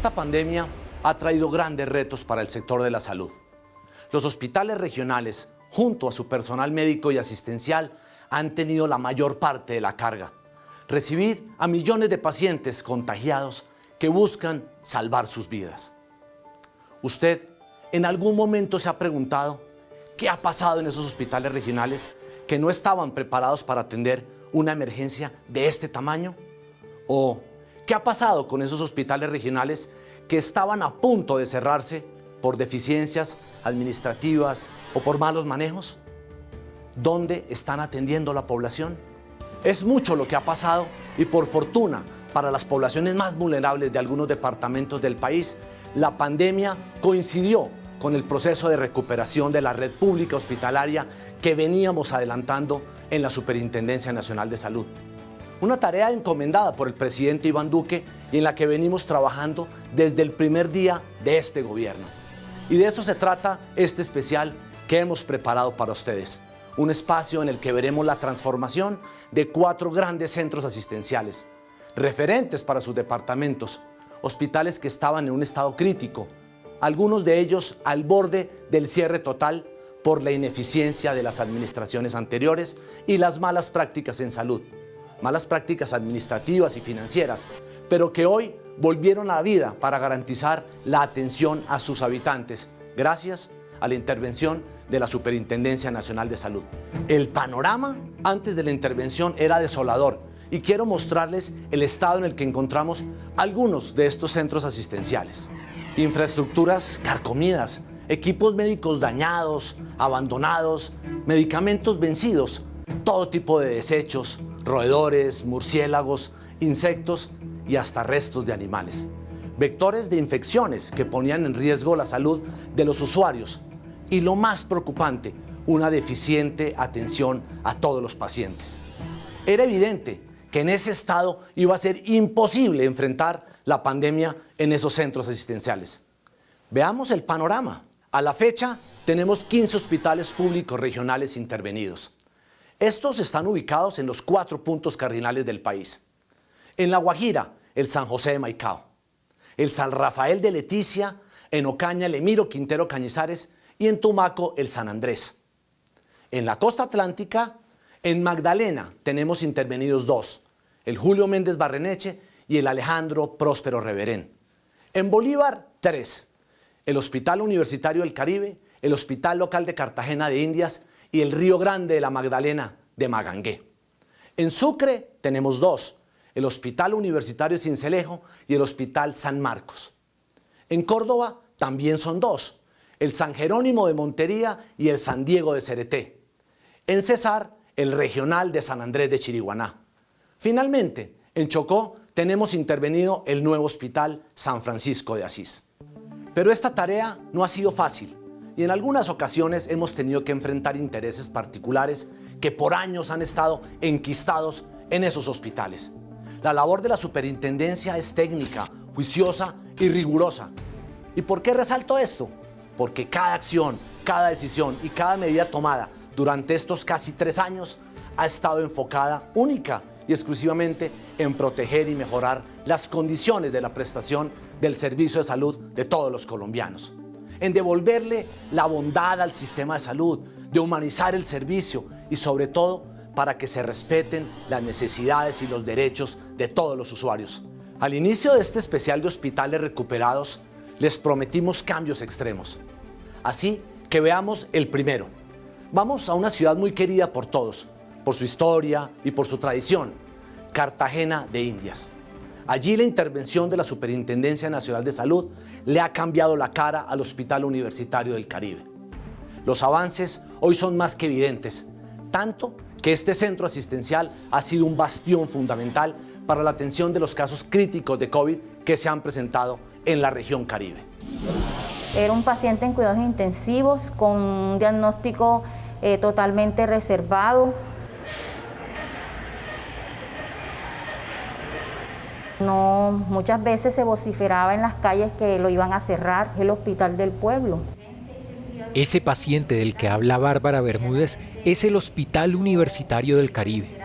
Esta pandemia ha traído grandes retos para el sector de la salud. Los hospitales regionales, junto a su personal médico y asistencial, han tenido la mayor parte de la carga. Recibir a millones de pacientes contagiados que buscan salvar sus vidas. ¿Usted en algún momento se ha preguntado qué ha pasado en esos hospitales regionales que no estaban preparados para atender una emergencia de este tamaño? ¿O qué ha pasado con esos hospitales regionales que estaban a punto de cerrarse por deficiencias administrativas o por malos manejos? ¿Dónde están atendiendo la población? Es mucho lo que ha pasado y por fortuna para las poblaciones más vulnerables de algunos departamentos del país, la pandemia coincidió con el proceso de recuperación de la red pública hospitalaria que veníamos adelantando en la Superintendencia Nacional de Salud. Una tarea encomendada por el presidente Iván Duque y en la que venimos trabajando desde el primer día de este gobierno. Y de eso se trata este especial que hemos preparado para ustedes. Un espacio en el que veremos la transformación de 4 grandes centros asistenciales, referentes para sus departamentos, hospitales que estaban en un estado crítico, algunos de ellos al borde del cierre total por la ineficiencia de las administraciones anteriores y las malas prácticas en salud, malas prácticas administrativas y financieras, pero que hoy volvieron a la vida para garantizar la atención a sus habitantes, gracias a la intervención de la Superintendencia Nacional de Salud. El panorama antes de la intervención era desolador y quiero mostrarles el estado en el que encontramos algunos de estos centros asistenciales. Infraestructuras carcomidas, equipos médicos dañados, abandonados, medicamentos vencidos, todo tipo de desechos, roedores, murciélagos, insectos y hasta restos de animales. Vectores de infecciones que ponían en riesgo la salud de los usuarios y, lo más preocupante, una deficiente atención a todos los pacientes. Era evidente que en ese estado iba a ser imposible enfrentar la pandemia en esos centros asistenciales. Veamos el panorama. A la fecha tenemos 15 hospitales públicos regionales intervenidos. Estos están ubicados en los 4 puntos cardinales del país. En La Guajira, el San José de Maicao. El San Rafael de Leticia, en Ocaña, el Emiro Quintero Cañizares y en Tumaco, el San Andrés. En la costa atlántica, en Magdalena, tenemos intervenidos 2, el Julio Méndez Barreneche y el Alejandro Próspero Reverén. En Bolívar, 3, el Hospital Universitario del Caribe, el Hospital Local de Cartagena de Indias y el Río Grande de la Magdalena de Magangué. En Sucre tenemos 2, el Hospital Universitario Sincelejo y el Hospital San Marcos. En Córdoba también son 2, el San Jerónimo de Montería y el San Diego de Cereté. En Cesar, el Regional de San Andrés de Chiriguaná. Finalmente, en Chocó tenemos intervenido el nuevo Hospital San Francisco de Asís. Pero esta tarea no ha sido fácil y en algunas ocasiones hemos tenido que enfrentar intereses particulares que por años han estado enquistados en esos hospitales. La labor de la superintendencia es técnica, juiciosa y rigurosa. ¿Y por qué resalto esto? Porque cada acción, cada decisión y cada medida tomada durante estos casi 3 años ha estado enfocada única y exclusivamente en proteger y mejorar las condiciones de la prestación del servicio de salud de todos los colombianos, en devolverle la bondad al sistema de salud, de humanizar el servicio y sobre todo para que se respeten las necesidades y los derechos de todos los usuarios. Al inicio de este especial de hospitales recuperados, les prometimos cambios extremos. Así que veamos el primero. Vamos a una ciudad muy querida por todos, por su historia y por su tradición, Cartagena de Indias. Allí la intervención de la Superintendencia Nacional de Salud le ha cambiado la cara al Hospital Universitario del Caribe. Los avances hoy son más que evidentes, tanto que este centro asistencial ha sido un bastión fundamental para la atención de los casos críticos de COVID que se han presentado en la región Caribe. Era un paciente en cuidados intensivos con un diagnóstico totalmente reservado. Muchas veces se vociferaba en las calles que lo iban a cerrar, el hospital del pueblo. Ese paciente del que habla Bárbara Bermúdez es el Hospital Universitario del Caribe.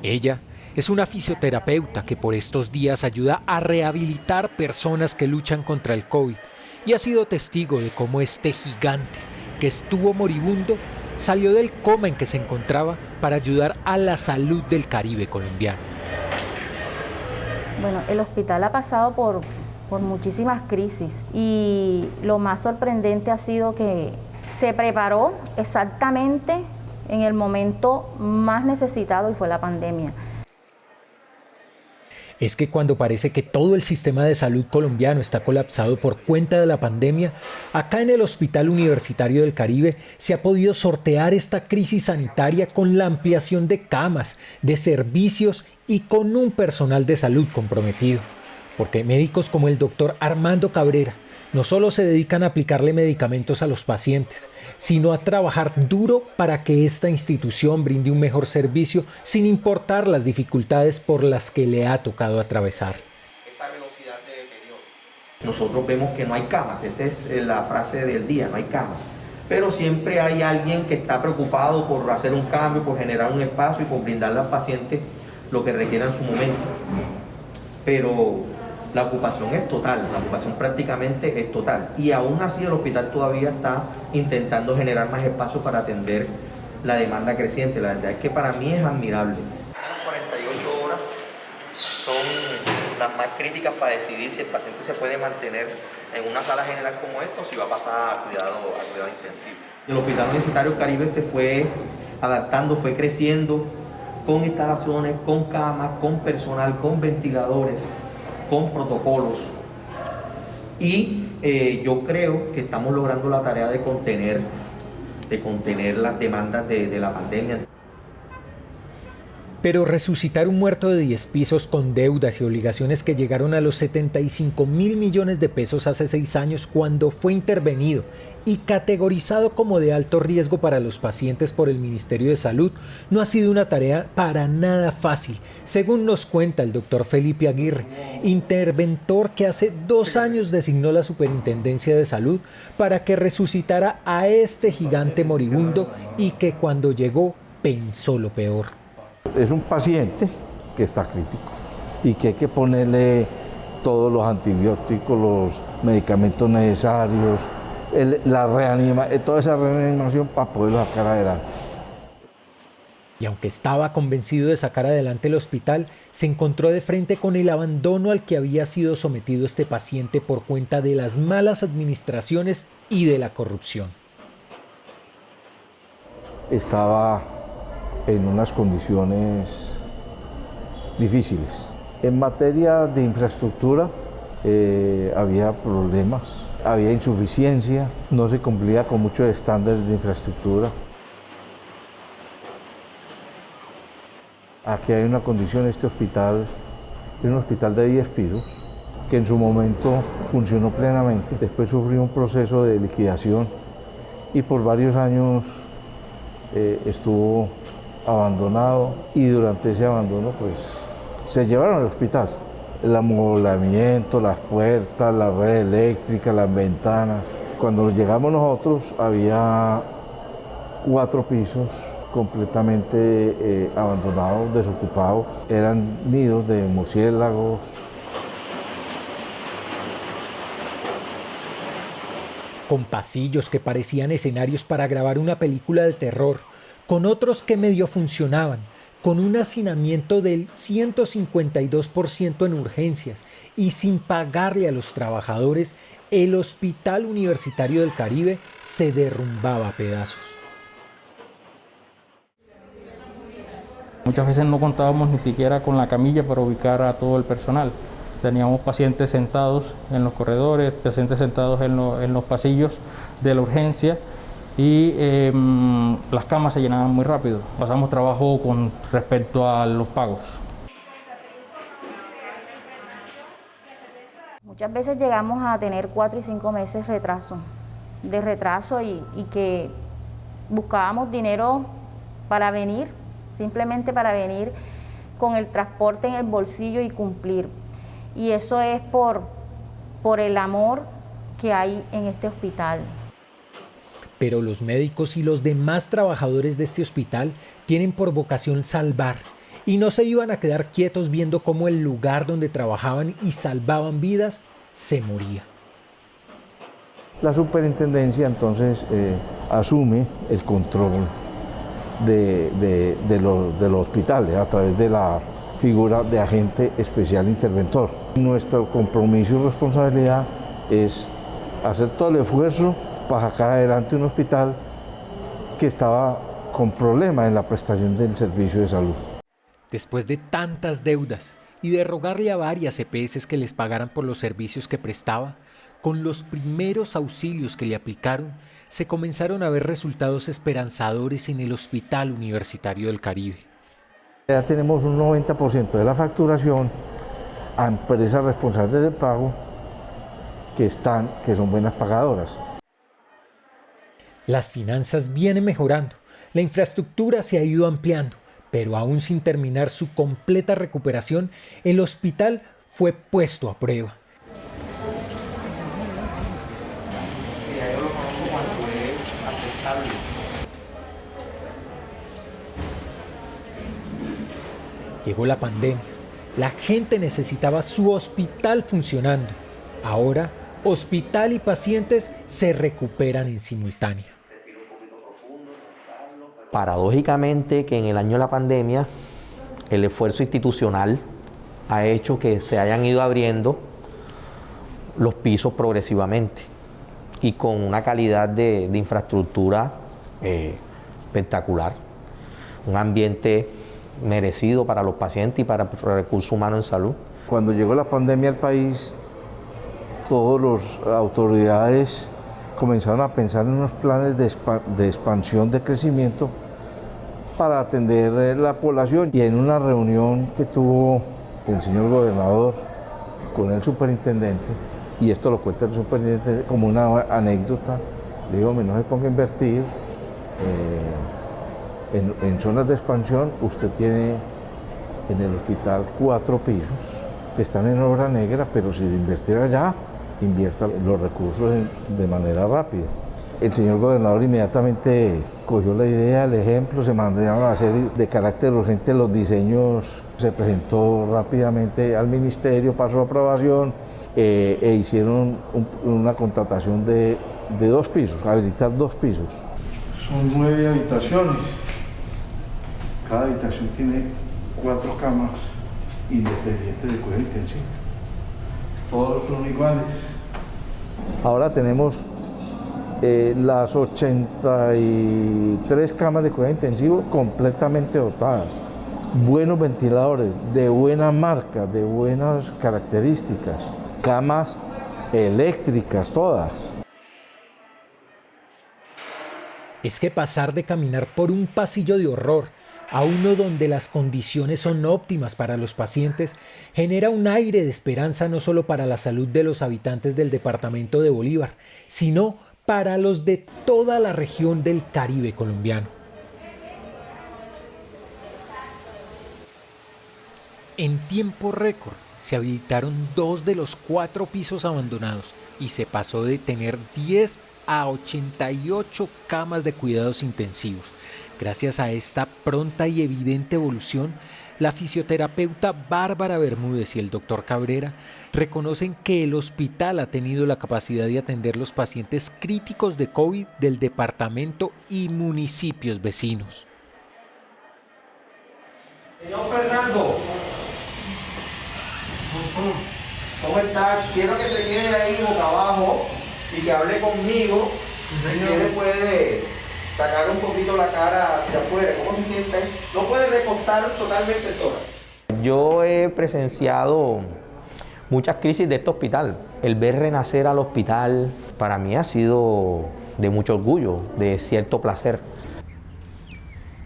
Ella Es una fisioterapeuta que por estos días ayuda a rehabilitar personas que luchan contra el COVID y ha sido testigo de cómo este gigante, que estuvo moribundo, salió del coma en que se encontraba para ayudar a la salud del Caribe colombiano. Bueno, el hospital ha pasado por muchísimas crisis y lo más sorprendente ha sido que se preparó exactamente en el momento más necesitado y fue la pandemia. Es que cuando parece que todo el sistema de salud colombiano está colapsado por cuenta de la pandemia, acá en el Hospital Universitario del Caribe se ha podido sortear esta crisis sanitaria con la ampliación de camas, de servicios y con un personal de salud comprometido. Porque médicos como el doctor Armando Cabrera no solo se dedican a aplicarle medicamentos a los pacientes, sino a trabajar duro para que esta institución brinde un mejor servicio sin importar las dificultades por las que le ha tocado atravesar. Esa velocidad de deterioro. Nosotros vemos que no hay camas, esa es la frase del día, no hay camas. Pero siempre hay alguien que está preocupado por hacer un cambio, por generar un espacio y por brindarle al paciente lo que requiera en su momento. Pero la ocupación es total, la ocupación prácticamente es total. Y aún así el hospital todavía está intentando generar más espacio para atender la demanda creciente. La verdad es que para mí es admirable. Las 48 horas son las más críticas para decidir si el paciente se puede mantener en una sala general como esta o si va a pasar a cuidado intensivo. El Hospital Universitario Caribe se fue adaptando, fue creciendo con instalaciones, con camas, con personal, con ventiladores, con protocolos y yo creo que estamos logrando la tarea de contener las demandas de la pandemia. Pero resucitar un muerto de 10 pisos con deudas y obligaciones que llegaron a los 75.000 millones de pesos hace 6 años cuando fue intervenido y categorizado como de alto riesgo para los pacientes por el Ministerio de Salud no ha sido una tarea para nada fácil, según nos cuenta el doctor Felipe Aguirre, interventor que hace 2 años designó la Superintendencia de Salud para que resucitara a este gigante moribundo y que cuando llegó pensó lo peor. Es un paciente que está crítico y que hay que ponerle todos los antibióticos, los medicamentos necesarios, toda esa reanimación para poderlo sacar adelante. Y aunque estaba convencido de sacar adelante el hospital, se encontró de frente con el abandono al que había sido sometido este paciente por cuenta de las malas administraciones y de la corrupción. Estaba en unas condiciones difíciles. En materia de infraestructura había problemas, había insuficiencia, no se cumplía con muchos estándares de infraestructura. Aquí hay una condición, este hospital es un hospital de 10 pisos que en su momento funcionó plenamente, después sufrió un proceso de liquidación y por varios años estuvo abandonado y durante ese abandono pues se llevaron al hospital el amoblamiento, las puertas, la red eléctrica, las ventanas. Cuando llegamos nosotros había 4 pisos completamente abandonados, desocupados, eran nidos de murciélagos. Con pasillos que parecían escenarios para grabar una película de terror, con otros que medio funcionaban, con un hacinamiento del 152% en urgencias y sin pagarle a los trabajadores, el Hospital Universitario del Caribe se derrumbaba a pedazos. Muchas veces no contábamos ni siquiera con la camilla para ubicar a todo el personal. Teníamos pacientes sentados en los corredores, pacientes sentados en los pasillos de la urgencia, y las camas se llenaban muy rápido. Pasamos trabajo con respecto a los pagos. Muchas veces llegamos a tener 4 y 5 meses de retraso y que buscábamos dinero para venir, simplemente para venir con el transporte en el bolsillo y cumplir. Y eso es por el amor que hay en este hospital. Pero los médicos y los demás trabajadores de este hospital tienen por vocación salvar y no se iban a quedar quietos viendo cómo el lugar donde trabajaban y salvaban vidas se moría. La superintendencia entonces asume el control de los hospitales a través de la figura de agente especial interventor. Nuestro compromiso y responsabilidad es hacer todo el esfuerzo para sacar adelante un hospital que estaba con problemas en la prestación del servicio de salud. Después de tantas deudas y de rogarle a varias EPS que les pagaran por los servicios que prestaba, con los primeros auxilios que le aplicaron, se comenzaron a ver resultados esperanzadores en el Hospital Universitario del Caribe. Ya tenemos un 90% de la facturación a empresas responsables del pago que son buenas pagadoras. Las finanzas vienen mejorando, la infraestructura se ha ido ampliando, pero aún sin terminar su completa recuperación, el hospital fue puesto a prueba. Llegó la pandemia, la gente necesitaba su hospital funcionando. Ahora, hospital y pacientes se recuperan en simultánea. Paradójicamente que en el año de la pandemia el esfuerzo institucional ha hecho que se hayan ido abriendo los pisos progresivamente y con una calidad de infraestructura espectacular, un ambiente merecido para los pacientes y para el recurso humano en salud. Cuando llegó la pandemia al país, todas las autoridades comenzaron a pensar en unos planes de expansión, de crecimiento para atender la población. Y en una reunión que tuvo el señor gobernador con el superintendente, y esto lo cuenta el superintendente como una anécdota, le digo, no se ponga a invertir en zonas de expansión. Usted tiene en el hospital 4 pisos que están en obra negra, pero si de invertir allá, invierta los recursos de manera rápida. El señor gobernador inmediatamente cogió la idea, el ejemplo, se mandaron a hacer de carácter urgente los diseños, se presentó rápidamente al ministerio, pasó a aprobación e hicieron una contratación de 2 pisos, habilitar 2 pisos. Son 9 habitaciones, cada habitación tiene 4 camas independientes de cuidado intensivo, todos son iguales. Ahora tenemos las 83 camas de cuidado intensivo completamente dotadas, buenos ventiladores, de buena marca, de buenas características, camas eléctricas todas. Es que pasar de caminar por un pasillo de horror a uno donde las condiciones son óptimas para los pacientes genera un aire de esperanza no solo para la salud de los habitantes del departamento de Bolívar, sino para los de toda la región del Caribe colombiano. En tiempo récord se habilitaron 2 de los 4 pisos abandonados y se pasó de tener 10 a 88 camas de cuidados intensivos. Gracias a esta pronta y evidente evolución, la fisioterapeuta Bárbara Bermúdez y el doctor Cabrera reconocen que el hospital ha tenido la capacidad de atender los pacientes críticos de COVID del departamento y municipios vecinos. Señor Fernando, ¿cómo está? Quiero que se quede ahí boca abajo y que hable conmigo. Si quiere puede sacar un poquito la cara hacia afuera. ¿Cómo se siente? No puede recostar totalmente el tórax. Yo he presenciado muchas crisis de este hospital. El ver renacer al hospital para mí ha sido de mucho orgullo, de cierto placer.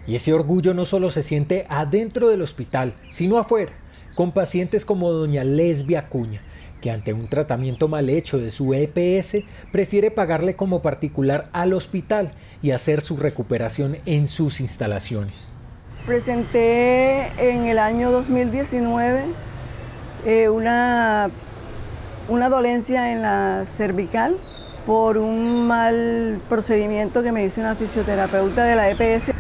Y ese orgullo no solo se siente adentro del hospital, sino afuera, con pacientes como doña Lesbia Acuña, que ante un tratamiento mal hecho de su EPS prefiere pagarle como particular al hospital y hacer su recuperación en sus instalaciones. Presenté en el año 2019 una dolencia en la cervical por un mal procedimiento que me hizo una fisioterapeuta de la EPS.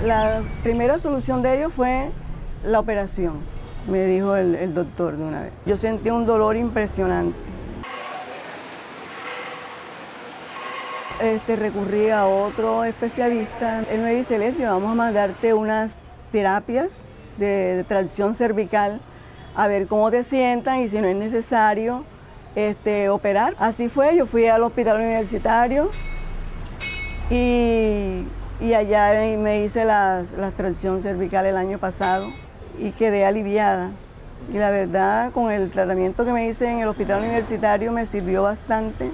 La primera solución de ellos fue la operación, me dijo el doctor de una vez. Yo sentí un dolor impresionante. Recurrí a otro especialista. Él me dice, Lesbia, vamos a mandarte unas terapias de tracción cervical a ver cómo te sientan y si no es necesario operar. Así fue, yo fui al hospital universitario y allá me hice la tracción cervical el año pasado y quedé aliviada. Y la verdad, con el tratamiento que me hice en el hospital universitario me sirvió bastante.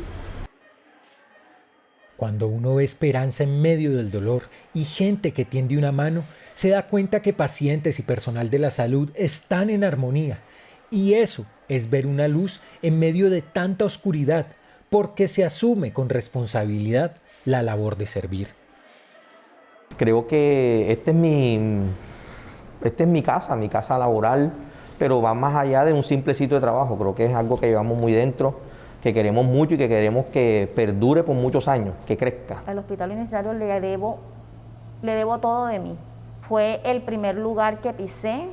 Cuando uno ve esperanza en medio del dolor y gente que tiende una mano, se da cuenta que pacientes y personal de la salud están en armonía. Y eso es ver una luz en medio de tanta oscuridad, porque se asume con responsabilidad la labor de servir. Creo que esta es mi casa laboral, pero va más allá de un simple sitio de trabajo. Creo que es algo que llevamos muy dentro, que queremos mucho y que queremos que perdure por muchos años, que crezca. Al hospital universitario le debo todo de mí. Fue el primer lugar que pisé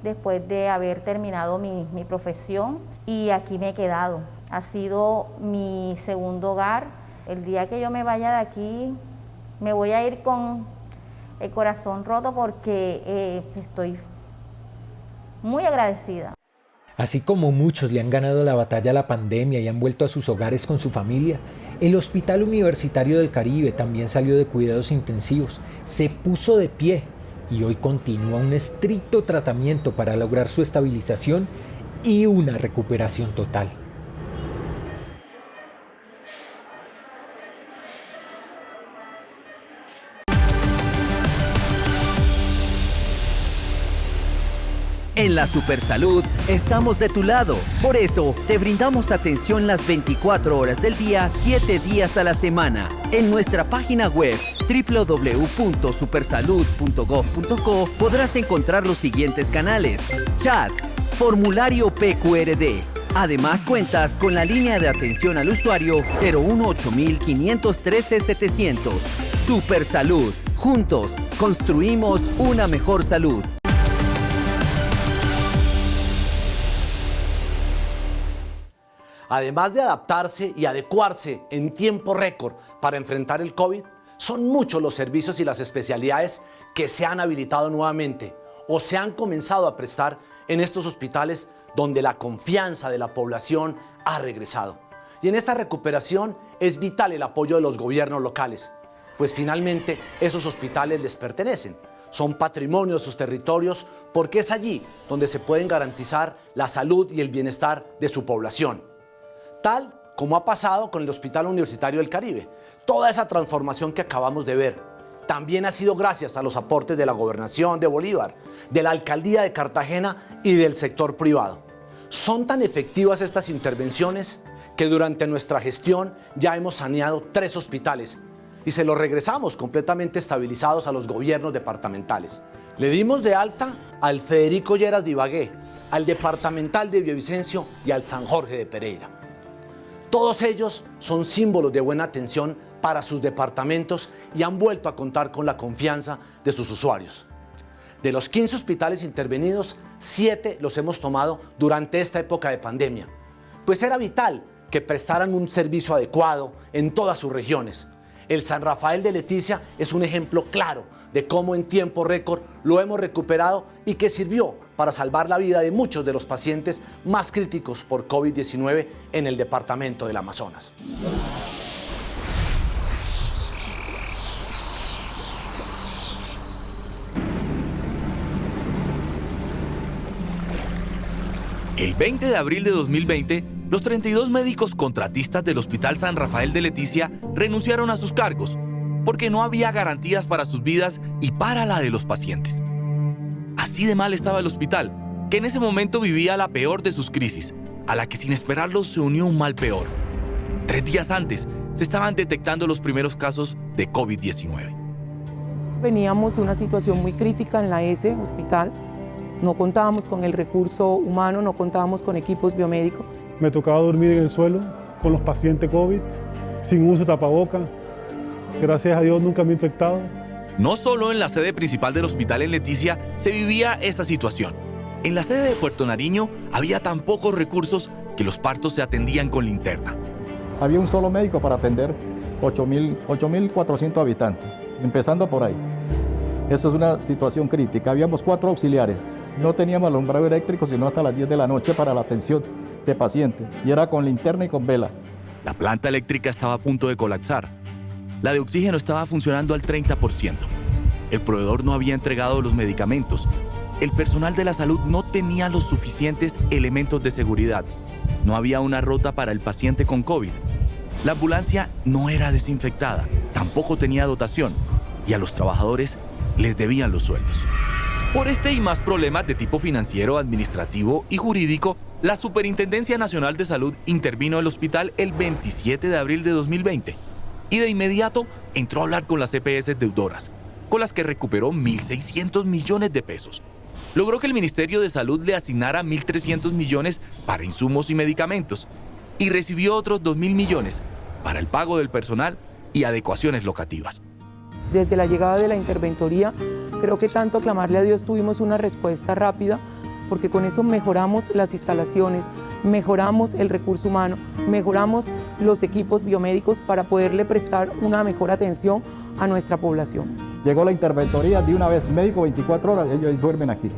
después de haber terminado mi profesión y aquí me he quedado. Ha sido mi segundo hogar. El día que yo me vaya de aquí me voy a ir con el corazón roto porque estoy muy agradecida. Así como muchos le han ganado la batalla a la pandemia y han vuelto a sus hogares con su familia, el Hospital Universitario del Caribe también salió de cuidados intensivos, se puso de pie y hoy continúa un estricto tratamiento para lograr su estabilización y una recuperación total. En la Supersalud estamos de tu lado. Por eso, te brindamos atención las 24 horas del día, 7 días a la semana. En nuestra página web www.supersalud.gov.co podrás encontrar los siguientes canales: chat, formulario PQRD. Además, cuentas con la línea de atención al usuario 018-513-700. Supersalud. Juntos, construimos una mejor salud. Además de adaptarse y adecuarse en tiempo récord para enfrentar el COVID, son muchos los servicios y las especialidades que se han habilitado nuevamente o se han comenzado a prestar en estos hospitales donde la confianza de la población ha regresado. Y en esta recuperación es vital el apoyo de los gobiernos locales, pues finalmente esos hospitales les pertenecen. Son patrimonio de sus territorios porque es allí donde se pueden garantizar la salud y el bienestar de su población. Tal como ha pasado con el Hospital Universitario del Caribe. Toda esa transformación que acabamos de ver también ha sido gracias a los aportes de la Gobernación de Bolívar, de la Alcaldía de Cartagena y del sector privado. Son tan efectivas estas intervenciones que durante nuestra gestión ya hemos saneado 3 hospitales y se los regresamos completamente estabilizados a los gobiernos departamentales. Le dimos de alta al Federico Lleras de Ibagué, al Departamental de Villavicencio y al San Jorge de Pereira. Todos ellos son símbolos de buena atención para sus departamentos y han vuelto a contar con la confianza de sus usuarios. De los 15 hospitales intervenidos, 7 los hemos tomado durante esta época de pandemia, pues era vital que prestaran un servicio adecuado en todas sus regiones. El San Rafael de Leticia es un ejemplo claro de cómo en tiempo récord lo hemos recuperado y que sirvió para salvar la vida de muchos de los pacientes más críticos por COVID-19 en el departamento del Amazonas. El 20 de abril de 2020, los 32 médicos contratistas del Hospital San Rafael de Leticia renunciaron a sus cargos porque no había garantías para sus vidas y para la de los pacientes. Así de mal estaba el hospital, que en ese momento vivía la peor de sus crisis, a la que sin esperarlo se unió un mal peor. 3 días antes, se estaban detectando los primeros casos de COVID-19. Veníamos de una situación muy crítica en la ESE hospital. No contábamos con el recurso humano, no contábamos con equipos biomédicos. Me tocaba dormir en el suelo con los pacientes COVID, sin uso de tapabocas. Gracias a Dios nunca me he infectado. No solo en la sede principal del hospital en Leticia se vivía esa situación. En la sede de Puerto Nariño había tan pocos recursos que los partos se atendían con linterna. Había un solo médico para atender 8.400 habitantes, empezando por ahí. Eso es una situación crítica. Habíamos 4 auxiliares. No teníamos alumbrado eléctrico sino hasta las 10 de la noche para la atención de pacientes. Y era con linterna y con vela. La planta eléctrica estaba a punto de colapsar. La de oxígeno estaba funcionando al 30%. El proveedor no había entregado los medicamentos. El personal de la salud no tenía los suficientes elementos de seguridad. No había una rota para el paciente con COVID. La ambulancia no era desinfectada, tampoco tenía dotación y a los trabajadores les debían los sueldos. Por este y más problemas de tipo financiero, administrativo y jurídico, la Superintendencia Nacional de Salud intervino el hospital el 27 de abril de 2020 y de inmediato entró a hablar con las EPS deudoras, con las que recuperó 1.600 millones de pesos. Logró que el Ministerio de Salud le asignara 1.300 millones para insumos y medicamentos y recibió otros 2.000 millones para el pago del personal y adecuaciones locativas. Desde la llegada de la interventoría, creo que tanto clamarle a Dios tuvimos una respuesta rápida, porque con eso mejoramos las instalaciones, mejoramos el recurso humano, mejoramos los equipos biomédicos para poderle prestar una mejor atención a nuestra población. Llegó la interventoría de una vez, médico 24 horas, ellos duermen aquí.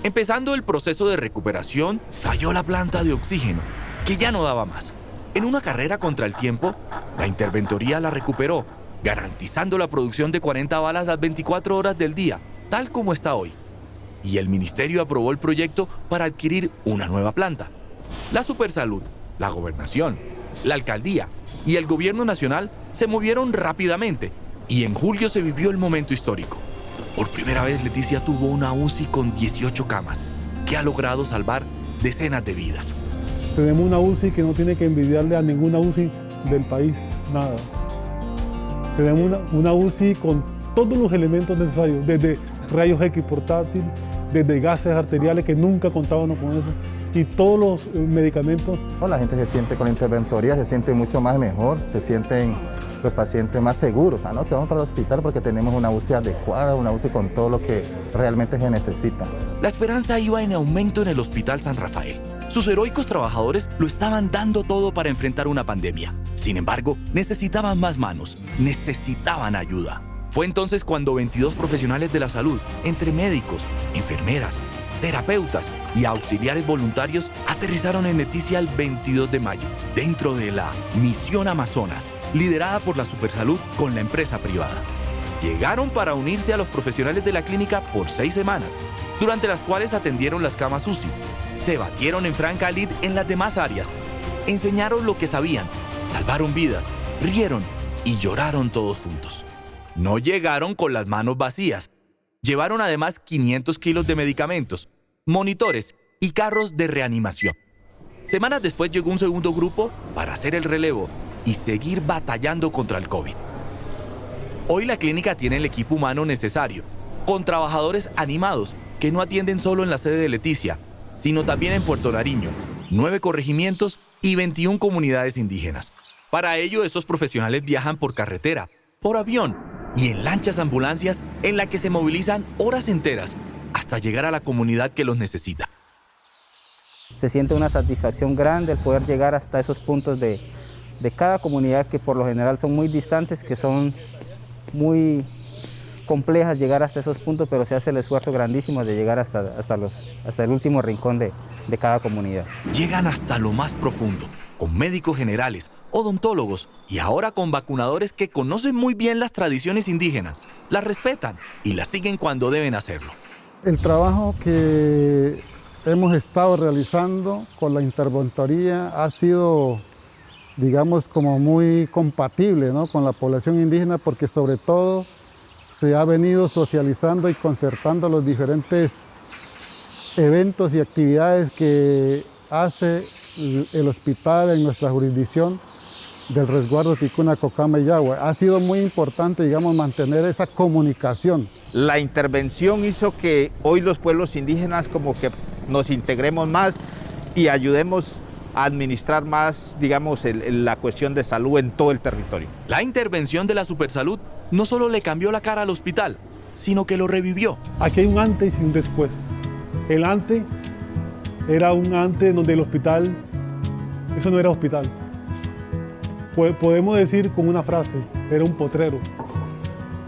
Empezando el proceso de recuperación, falló la planta de oxígeno, que ya no daba más. En una carrera contra el tiempo, la interventoría la recuperó, garantizando la producción de 40 balas las 24 horas del día, tal como está hoy. Y el ministerio aprobó el proyecto para adquirir una nueva planta. La Supersalud, la Gobernación, la Alcaldía y el Gobierno Nacional se movieron rápidamente y en julio se vivió el momento histórico. Por primera vez Leticia tuvo una UCI con 18 camas, que ha logrado salvar decenas de vidas. Tenemos una UCI que no tiene que envidiarle a ninguna UCI del país, nada. Tenemos una UCI con todos los elementos necesarios, desde rayos X portátil, desde gases arteriales que nunca contábamos con eso, y todos los medicamentos. La gente se siente con la interventoría, se siente mucho más mejor, se sienten los pacientes más seguros, ¿no? Que vamos para el hospital porque tenemos una UCI adecuada, una UCI con todo lo que realmente se necesita. La esperanza iba en aumento en el Hospital San Rafael. Sus heroicos trabajadores lo estaban dando todo para enfrentar una pandemia. Sin embargo, necesitaban más manos, necesitaban ayuda. Fue entonces cuando 22 profesionales de la salud, entre médicos, enfermeras, terapeutas y auxiliares voluntarios, aterrizaron en Leticia el 22 de mayo, dentro de la Misión Amazonas, liderada por la Supersalud con la empresa privada. Llegaron para unirse a los profesionales de la clínica por 6 semanas, durante las cuales atendieron las camas UCI, se batieron en franca lid en las demás áreas, enseñaron lo que sabían, salvaron vidas, rieron y lloraron todos juntos. No llegaron con las manos vacías. Llevaron además 500 kilos de medicamentos, monitores y carros de reanimación. Semanas después llegó un segundo grupo para hacer el relevo y seguir batallando contra el COVID. Hoy la clínica tiene el equipo humano necesario, con trabajadores animados que no atienden solo en la sede de Leticia, sino también en Puerto Nariño, 9 corregimientos y 21 comunidades indígenas. Para ello, esos profesionales viajan por carretera, por avión y en lanchas ambulancias en la que se movilizan horas enteras hasta llegar a la comunidad que los necesita. Se siente una satisfacción grande el poder llegar hasta esos puntos de cada comunidad que por lo general son muy distantes, que son muy complejas llegar hasta esos puntos, pero se hace el esfuerzo grandísimo de llegar hasta el último rincón de cada comunidad. Llegan hasta lo más profundo, con médicos generales, odontólogos y ahora con vacunadores que conocen muy bien las tradiciones indígenas, las respetan y las siguen cuando deben hacerlo. El trabajo que hemos estado realizando con la interventoría ha sido, digamos, como muy compatible, ¿no?, con la población indígena, porque sobre todo se ha venido socializando y concertando los diferentes eventos y actividades que hace el hospital en nuestra jurisdicción del resguardo Ticuna, Cocama y Yagua. Ha sido muy importante, digamos, mantener esa comunicación. La intervención hizo que hoy los pueblos indígenas como que nos integremos más y ayudemos a administrar más, digamos, la cuestión de salud en todo el territorio. La intervención de la Supersalud no solo le cambió la cara al hospital, sino que lo revivió. Aquí hay un antes y un después. El antes era un antes donde el hospital, eso no era hospital. Podemos decir con una frase, era un potrero.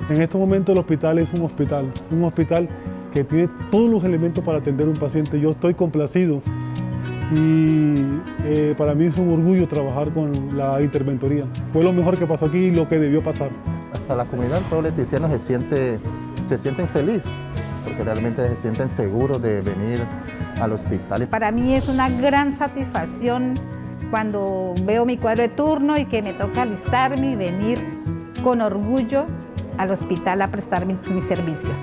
En estos momentos el hospital es un hospital que tiene todos los elementos para atender a un paciente. Yo estoy complacido y para mí es un orgullo trabajar con la interventoría. Fue lo mejor que pasó aquí y lo que debió pasar. Hasta la comunidad del pueblo leticiano se sienten felices, porque realmente se sienten seguros de venir al hospital. Para mí es una gran satisfacción cuando veo mi cuadro de turno y que me toca alistarme y venir con orgullo al hospital a prestar mis servicios.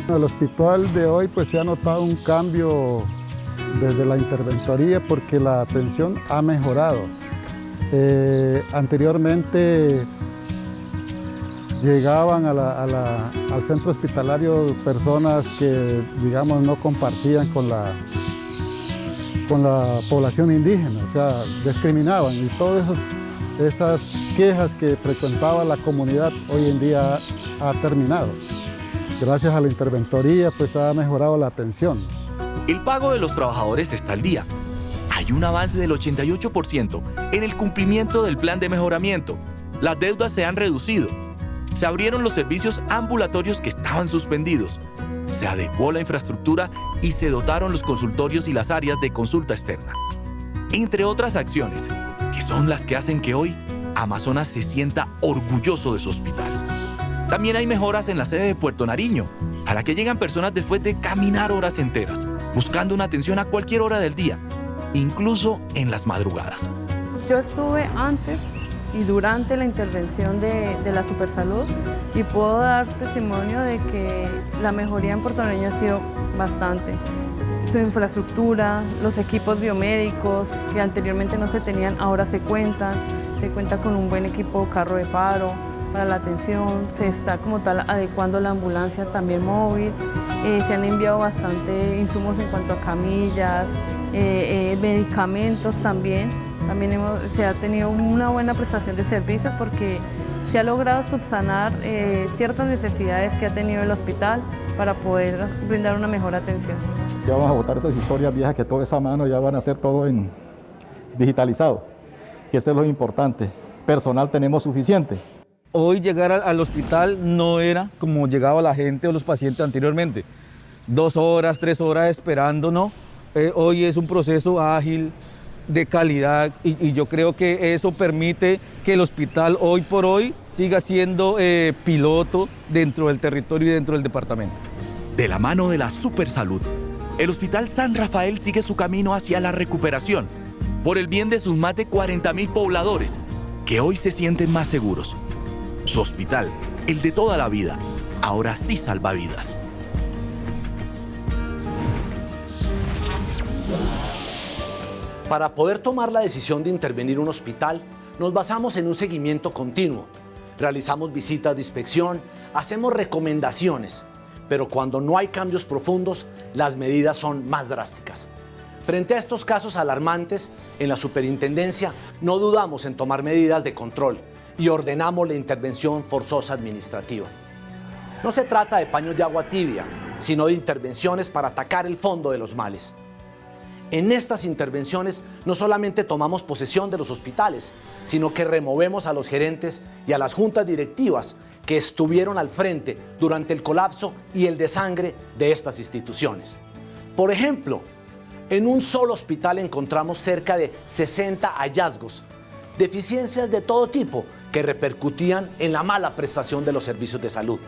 En el hospital de hoy pues se ha notado un cambio desde la interventoría porque la atención ha mejorado. Anteriormente llegaban al centro hospitalario personas que, digamos, no compartían con la población indígena, o sea, discriminaban, y todas esas quejas que frecuentaba la comunidad hoy en día ha terminado. Gracias a la interventoría pues ha mejorado la atención. El pago de los trabajadores está al día. Hay un avance del 88% en el cumplimiento del plan de mejoramiento. Las deudas se han reducido. Se abrieron los servicios ambulatorios que estaban suspendidos. Se adecuó la infraestructura y se dotaron los consultorios y las áreas de consulta externa. Entre otras acciones, que son las que hacen que hoy Amazonas se sienta orgulloso de su hospital. También hay mejoras en la sede de Puerto Nariño, a la que llegan personas después de caminar horas enteras, buscando una atención a cualquier hora del día, incluso en las madrugadas. Yo estuve antes y durante la intervención de la Supersalud y puedo dar testimonio de que la mejoría en Puerto Nariño ha sido bastante. Su infraestructura, los equipos biomédicos que anteriormente no se tenían, ahora se cuenta con un buen equipo carro de paro para la atención, se está como tal adecuando la ambulancia también móvil, se han enviado bastante insumos en cuanto a camillas, medicamentos también se ha tenido una buena prestación de servicios porque se ha logrado subsanar ciertas necesidades que ha tenido el hospital para poder brindar una mejor atención. Ya vamos a botar esas historias viejas que toda esa mano ya van a ser todo en digitalizado, que eso es lo importante. Personal tenemos suficiente. Hoy llegar al hospital no era como llegaba la gente o los pacientes anteriormente. 2 horas, 3 horas esperando, ¿no? Hoy es un proceso ágil, de calidad y yo creo que eso permite que el hospital hoy por hoy siga siendo piloto dentro del territorio y dentro del departamento. De la mano de la Supersalud, el Hospital San Rafael sigue su camino hacia la recuperación, por el bien de sus más de 40.000 pobladores, que hoy se sienten más seguros. Su hospital, el de toda la vida, ahora sí salva vidas. Para poder tomar la decisión de intervenir en un hospital, nos basamos en un seguimiento continuo. Realizamos visitas de inspección, hacemos recomendaciones, pero cuando no hay cambios profundos, las medidas son más drásticas. Frente a estos casos alarmantes, en la superintendencia no dudamos en tomar medidas de control y ordenamos la intervención forzosa administrativa. No se trata de paños de agua tibia, sino de intervenciones para atacar el fondo de los males. En estas intervenciones no solamente tomamos posesión de los hospitales, sino que removemos a los gerentes y a las juntas directivas que estuvieron al frente durante el colapso y el desangre de estas instituciones. Por ejemplo, en un solo hospital encontramos cerca de 60 hallazgos, deficiencias de todo tipo que repercutían en la mala prestación de los servicios de salud.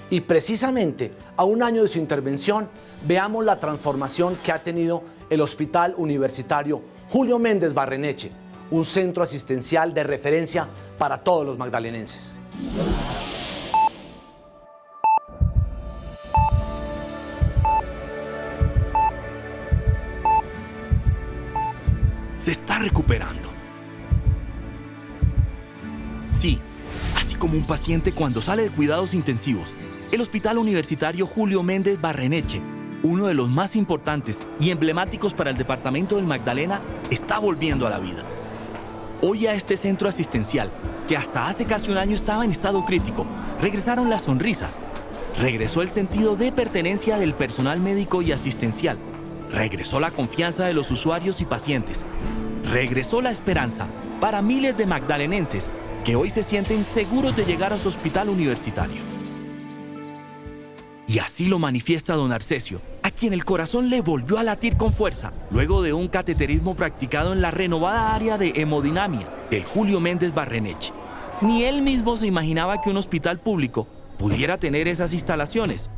Y precisamente a un año de su intervención, veamos la transformación que ha tenido el Hospital Universitario Julio Méndez Barreneche, un centro asistencial de referencia para todos los magdalenenses. Se está recuperando. Sí, así como un paciente cuando sale de cuidados intensivos, el Hospital Universitario Julio Méndez Barreneche, uno de los más importantes y emblemáticos para el departamento del Magdalena, está volviendo a la vida. Hoy a este centro asistencial, que hasta hace casi un año estaba en estado crítico, regresaron las sonrisas, regresó el sentido de pertenencia del personal médico y asistencial, regresó la confianza de los usuarios y pacientes, regresó la esperanza para miles de magdalenenses que hoy se sienten seguros de llegar a su hospital universitario. Y así lo manifiesta don Arcesio, a quien el corazón le volvió a latir con fuerza luego de un cateterismo practicado en la renovada área de hemodinamia del Julio Méndez Barreneche. Ni él mismo se imaginaba que un hospital público pudiera tener esas instalaciones.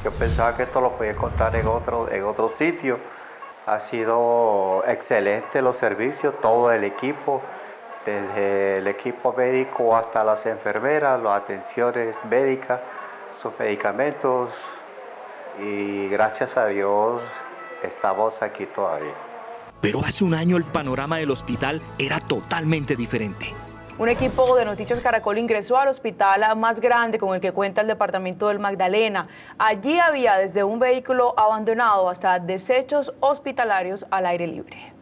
Yo pensaba que esto lo podía contar en otro sitio. Ha sido excelente los servicios, todo el equipo, desde el equipo médico hasta las enfermeras, las atenciones médicas, sus medicamentos, y gracias a Dios estamos aquí todavía. Pero hace un año el panorama del hospital era totalmente diferente. Un equipo de Noticias Caracol ingresó al hospital más grande con el que cuenta el departamento del Magdalena. Allí había desde un vehículo abandonado hasta desechos hospitalarios al aire libre.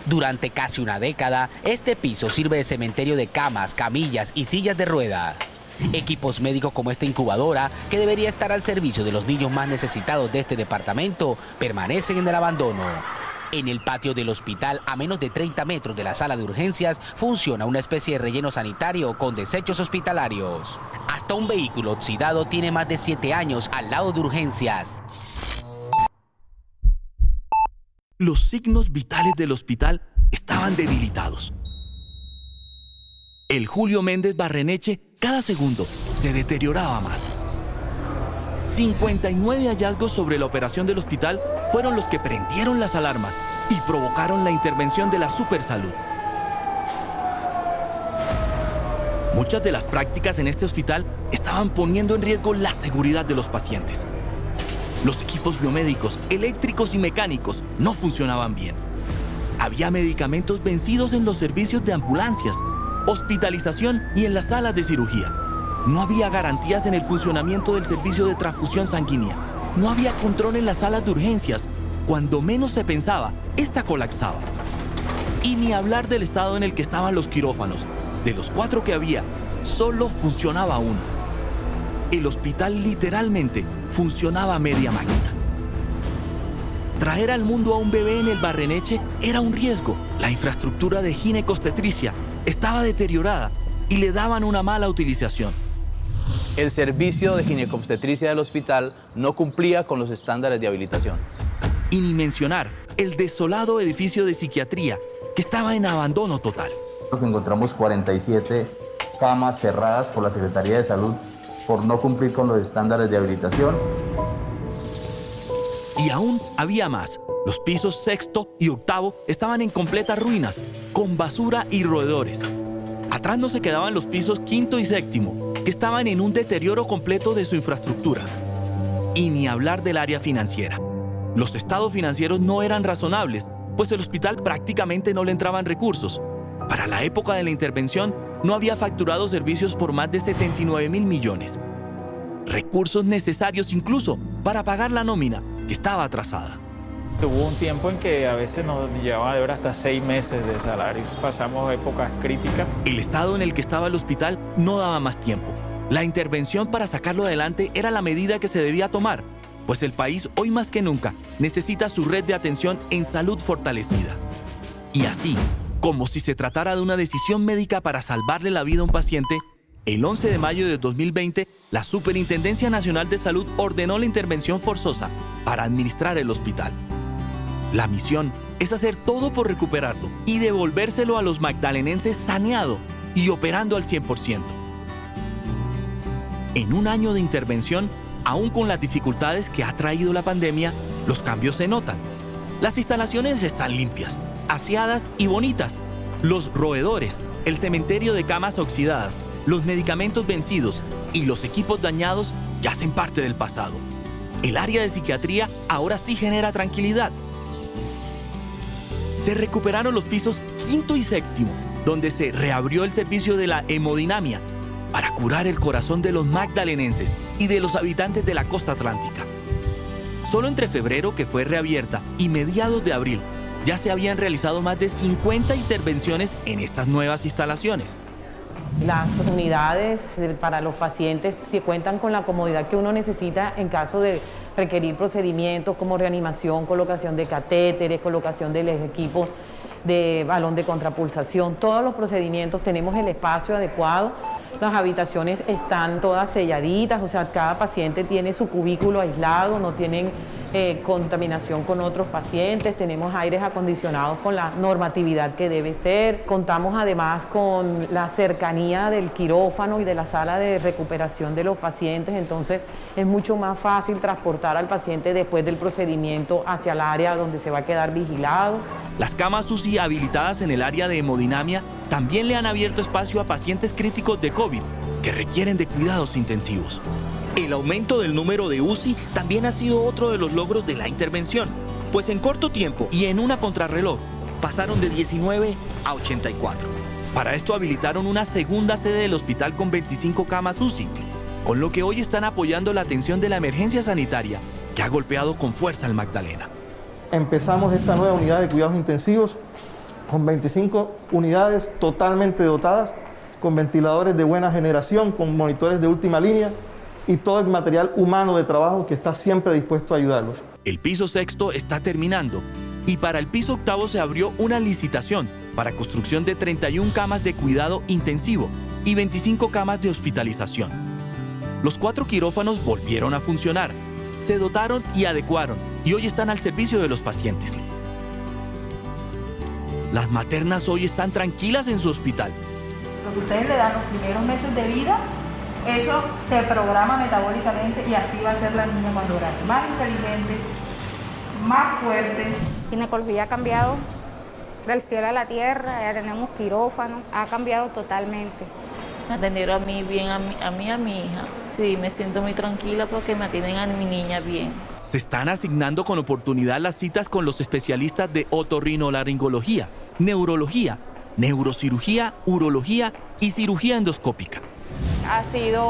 Durante casi una década, este piso sirve de cementerio de camas, camillas y sillas de rueda. Equipos médicos como esta incubadora, que debería estar al servicio de los niños más necesitados de este departamento, permanecen en el abandono. En el patio del hospital, a menos de 30 metros de la sala de urgencias, funciona una especie de relleno sanitario con desechos hospitalarios. Hasta un vehículo oxidado tiene más de 7 años al lado de urgencias. Los signos vitales del hospital estaban debilitados. El Julio Méndez Barreneche cada segundo se deterioraba más. 59 hallazgos sobre la operación del hospital fueron los que prendieron las alarmas y provocaron la intervención de la Supersalud. Muchas de las prácticas en este hospital estaban poniendo en riesgo la seguridad de los pacientes. Los equipos biomédicos, eléctricos y mecánicos no funcionaban bien. Había medicamentos vencidos en los servicios de ambulancias, hospitalización y en las salas de cirugía. No había garantías en el funcionamiento del servicio de transfusión sanguínea. No había control en las salas de urgencias. Cuando menos se pensaba, esta colapsaba. Y ni hablar del estado en el que estaban los quirófanos. De los 4 que había, solo funcionaba uno. El hospital literalmente funcionaba a media máquina. Traer al mundo a un bebé en el Barreneche era un riesgo. La infraestructura de ginecobstetricia estaba deteriorada y le daban una mala utilización. El servicio de ginecobstetricia del hospital no cumplía con los estándares de habilitación. Y ni mencionar el desolado edificio de psiquiatría que estaba en abandono total. Encontramos 47 camas cerradas por la Secretaría de Salud por no cumplir con los estándares de habilitación. Y aún había más. Los pisos 6º y 8º estaban en completas ruinas, con basura y roedores. Atrás no se quedaban los pisos 5º y 7º, que estaban en un deterioro completo de su infraestructura. Y ni hablar del área financiera. Los estados financieros no eran razonables, pues el hospital prácticamente no le entraban recursos. Para la época de la intervención, no había facturado servicios por más de 79.000 millones. Recursos necesarios incluso para pagar la nómina, que estaba atrasada. Hubo un tiempo en que a veces nos llevaba de ver hasta 6 meses de salarios. Pasamos épocas críticas. El estado en el que estaba el hospital no daba más tiempo. La intervención para sacarlo adelante era la medida que se debía tomar, pues el país hoy más que nunca necesita su red de atención en salud fortalecida. Y así, como si se tratara de una decisión médica para salvarle la vida a un paciente, el 11 de mayo de 2020, la Superintendencia Nacional de Salud ordenó la intervención forzosa para administrar el hospital. La misión es hacer todo por recuperarlo y devolvérselo a los magdalenenses saneado y operando al 100%. En un año de intervención, aún con las dificultades que ha traído la pandemia, los cambios se notan. Las instalaciones están limpias, aseadas y bonitas. Los roedores, el cementerio de camas oxidadas, los medicamentos vencidos y los equipos dañados ya hacen parte del pasado. El área de psiquiatría ahora sí genera tranquilidad. Se recuperaron los pisos 5º y 7º, donde se reabrió el servicio de la hemodinamia para curar el corazón de los magdalenenses y de los habitantes de la costa atlántica. Solo entre febrero, que fue reabierta, y mediados de abril, ya se habían realizado más de 50 intervenciones en estas nuevas instalaciones. Las unidades para los pacientes se cuentan con la comodidad que uno necesita en caso de requerir procedimientos como reanimación, colocación de catéteres, colocación de los equipos de balón de contrapulsación. Todos los procedimientos, tenemos el espacio adecuado, las habitaciones están todas selladitas, o sea, cada paciente tiene su cubículo aislado, no tienen contaminación con otros pacientes, tenemos aires acondicionados con la normatividad que debe ser, contamos además con la cercanía del quirófano y de la sala de recuperación de los pacientes, entonces es mucho más fácil transportar al paciente después del procedimiento hacia el área donde se va a quedar vigilado. Las camas UCI habilitadas en el área de hemodinamia también le han abierto espacio a pacientes críticos de COVID que requieren de cuidados intensivos. El aumento del número de UCI también ha sido otro de los logros de la intervención, pues en corto tiempo y en una contrarreloj pasaron de 19 a 84. Para esto habilitaron una segunda sede del hospital con 25 camas UCI, con lo que hoy están apoyando la atención de la emergencia sanitaria que ha golpeado con fuerza al Magdalena. Empezamos esta nueva unidad de cuidados intensivos con 25 unidades totalmente dotadas, con ventiladores de buena generación, con monitores de última línea y todo el material humano de trabajo que está siempre dispuesto a ayudarlos. El piso sexto está terminando y para el piso octavo se abrió una licitación para construcción de 31 camas de cuidado intensivo y 25 camas de hospitalización. Los 4 quirófanos volvieron a funcionar, se dotaron y adecuaron y hoy están al servicio de los pacientes. Las maternas hoy están tranquilas en su hospital. Lo que ustedes le dan los primeros meses de vida, eso se programa metabólicamente y así va a ser la niña cuando grande. Más inteligente, más fuerte. Ginecología ha cambiado del cielo a la tierra, ya tenemos quirófano, ha cambiado totalmente. Me atendieron a mí bien, a mí y a mi hija. Sí, me siento muy tranquila porque me atienden a mi niña bien. Se están asignando con oportunidad las citas con los especialistas de otorrinolaringología, neurología, neurocirugía, urología y cirugía endoscópica. Ha sido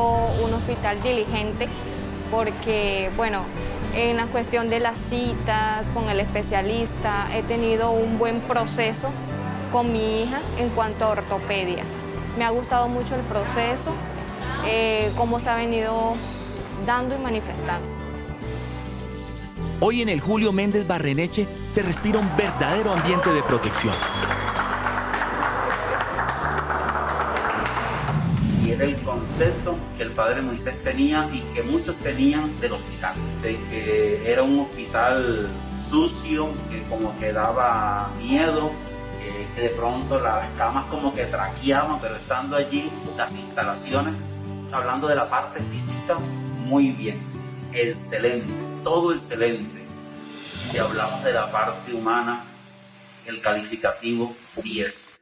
un hospital diligente porque, bueno, en la cuestión de las citas con el especialista he tenido un buen proceso con mi hija en cuanto a ortopedia. Me ha gustado mucho el proceso, cómo se ha venido dando y manifestando. Hoy en el Julio Méndez Barreneche se respira un verdadero ambiente de protección. Y era el concepto que el padre Moisés tenía y que muchos tenían del hospital, de que era un hospital sucio, que como que daba miedo, que de pronto las camas como que traqueaban, pero estando allí, las instalaciones, hablando de la parte física, muy bien, excelente, todo excelente. Si hablamos de la parte humana, el calificativo 10.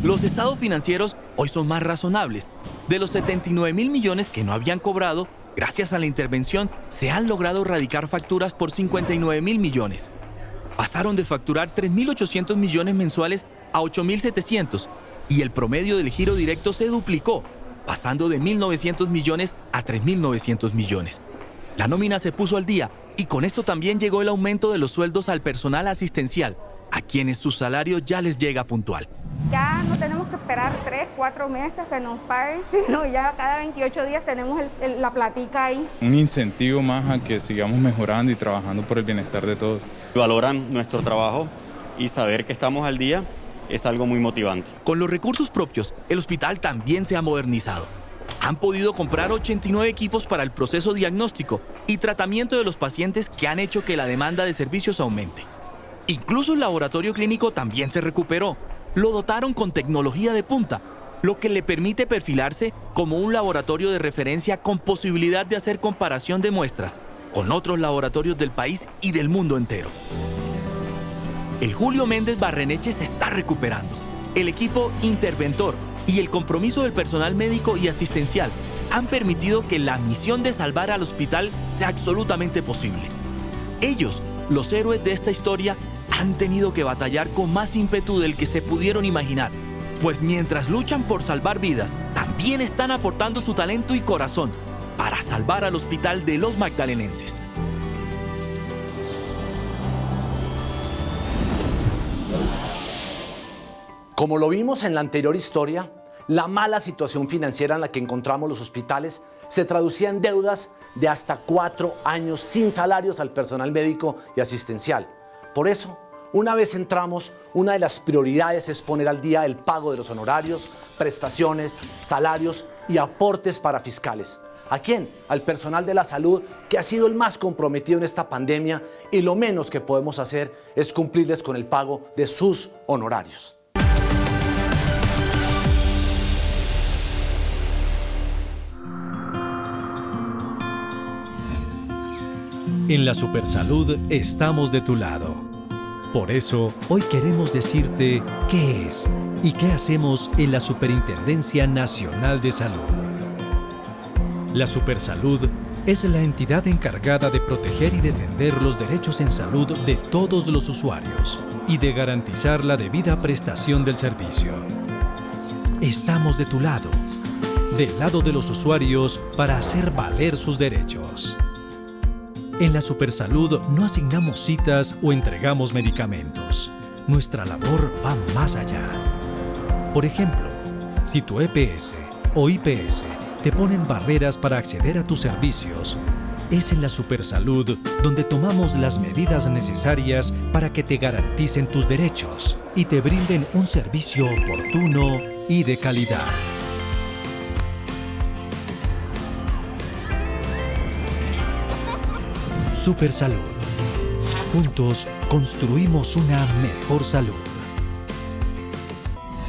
Los estados financieros hoy son más razonables. De los 79.000 millones que no habían cobrado, gracias a la intervención se han logrado erradicar facturas por 59.000 millones. Pasaron de facturar 3.800 millones mensuales a 8.700 y el promedio del giro directo se duplicó, pasando de 1.900 millones a 3.900 millones. La nómina se puso al día y con esto también llegó el aumento de los sueldos al personal asistencial, a quienes su salario ya les llega puntual. Ya no tenemos que esperar 3, 4 meses que nos paguen, sino ya cada 28 días tenemos la platica ahí. Un incentivo más a que sigamos mejorando y trabajando por el bienestar de todos. Valoran nuestro trabajo y saber que estamos al día es algo muy motivante. Con los recursos propios, el hospital también se ha modernizado. Han podido comprar 89 equipos para el proceso diagnóstico y tratamiento de los pacientes que han hecho que la demanda de servicios aumente. Incluso el laboratorio clínico también se recuperó. Lo dotaron con tecnología de punta, lo que le permite perfilarse como un laboratorio de referencia con posibilidad de hacer comparación de muestras con otros laboratorios del país y del mundo entero. El Julio Méndez Barreneche se está recuperando. El equipo interventor y el compromiso del personal médico y asistencial han permitido que la misión de salvar al hospital sea absolutamente posible. Ellos, los héroes de esta historia, han tenido que batallar con más ímpetu del que se pudieron imaginar, pues mientras luchan por salvar vidas, también están aportando su talento y corazón para salvar al hospital de los magdalenenses. Como lo vimos en la anterior historia, La mala situación financiera en la que encontramos los hospitales se traducía en deudas de hasta 4 años sin salarios al personal médico y asistencial. Por eso, una vez entramos, una de las prioridades es poner al día el pago de los honorarios, prestaciones, salarios y aportes para fiscales. ¿A quién? Al personal de la salud, que ha sido el más comprometido en esta pandemia, y lo menos que podemos hacer es cumplirles con el pago de sus honorarios. En la Supersalud estamos de tu lado. Por eso, hoy queremos decirte qué es y qué hacemos en la Superintendencia Nacional de Salud. La Supersalud es la entidad encargada de proteger y defender los derechos en salud de todos los usuarios y de garantizar la debida prestación del servicio. Estamos de tu lado, del lado de los usuarios, para hacer valer sus derechos. En la Supersalud no asignamos citas o entregamos medicamentos. Nuestra labor va más allá. Por ejemplo, si tu EPS o IPS te ponen barreras para acceder a tus servicios, es en la Supersalud donde tomamos las medidas necesarias para que te garanticen tus derechos y te brinden un servicio oportuno y de calidad. Supersalud. Juntos construimos una mejor salud.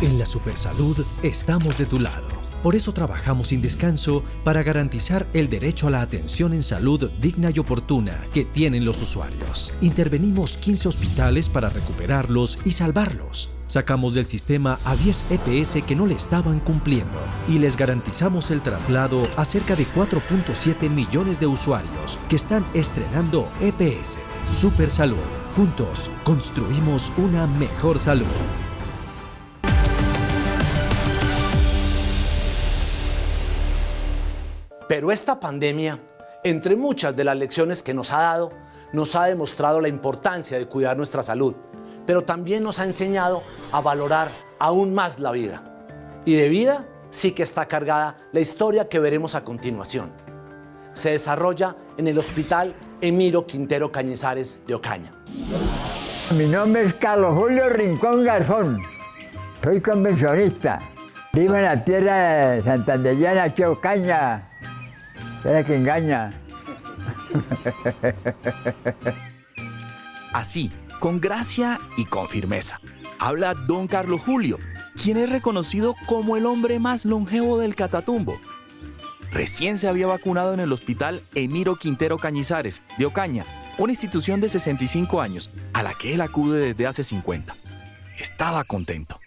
En la Supersalud estamos de tu lado. Por eso trabajamos sin descanso para garantizar el derecho a la atención en salud digna y oportuna que tienen los usuarios. Intervenimos 15 hospitales para recuperarlos y salvarlos. Sacamos del sistema a 10 EPS que no le estaban cumpliendo y les garantizamos el traslado a cerca de 4.7 millones de usuarios que están estrenando EPS. Supersalud. Juntos construimos una mejor salud. Pero esta pandemia, entre muchas de las lecciones que nos ha dado, nos ha demostrado la importancia de cuidar nuestra salud, pero también nos ha enseñado a valorar aún más la vida. Y de vida sí que está cargada la historia que veremos a continuación. Se desarrolla en el Hospital Emiro Quintero Cañizares de Ocaña. Mi nombre es Carlos Julio Rincón Garzón. Soy convencionista. Vivo en la tierra santanderiana, aquí Ocaña. ¿Será que engaña? Así, con gracia y con firmeza, habla don Carlos Julio, quien es reconocido como el hombre más longevo del Catatumbo. Recién se había vacunado en el Hospital Emiro Quintero Cañizares de Ocaña, una institución de 65 años a la que él acude desde hace 50. Estaba contento.